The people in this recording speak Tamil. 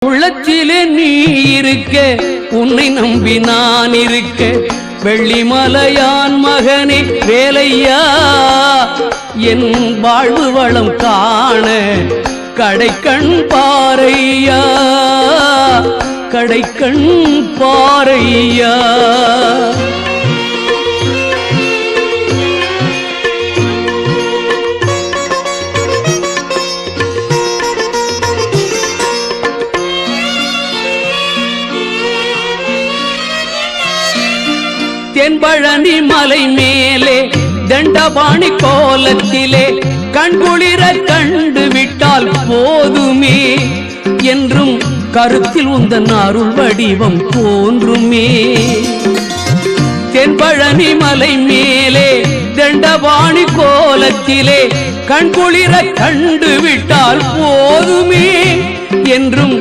உள்ளத்திலே நீ இருக்க, உன்னை நம்பி நான் இருக்க, வெள்ளிமலையான் மகனே வேலையா, என் வாழ்வு வளம் காண கடைக்கண் பாரையா, கடைக்கண் பாரையா. தென்பழனி மலை மேலே தண்டபாணி கோலத்திலே கண்குளிர கண்டு விட்டால் போதுமே, என்றும் கருத்தில் உந்தன் அருள் வடிவம் தோன்றுமே. தென்பழனி மலை மேலே தண்டபாணி கோலத்திலே கண்குளிர கண்டு விட்டால் போதுமே, என்றும்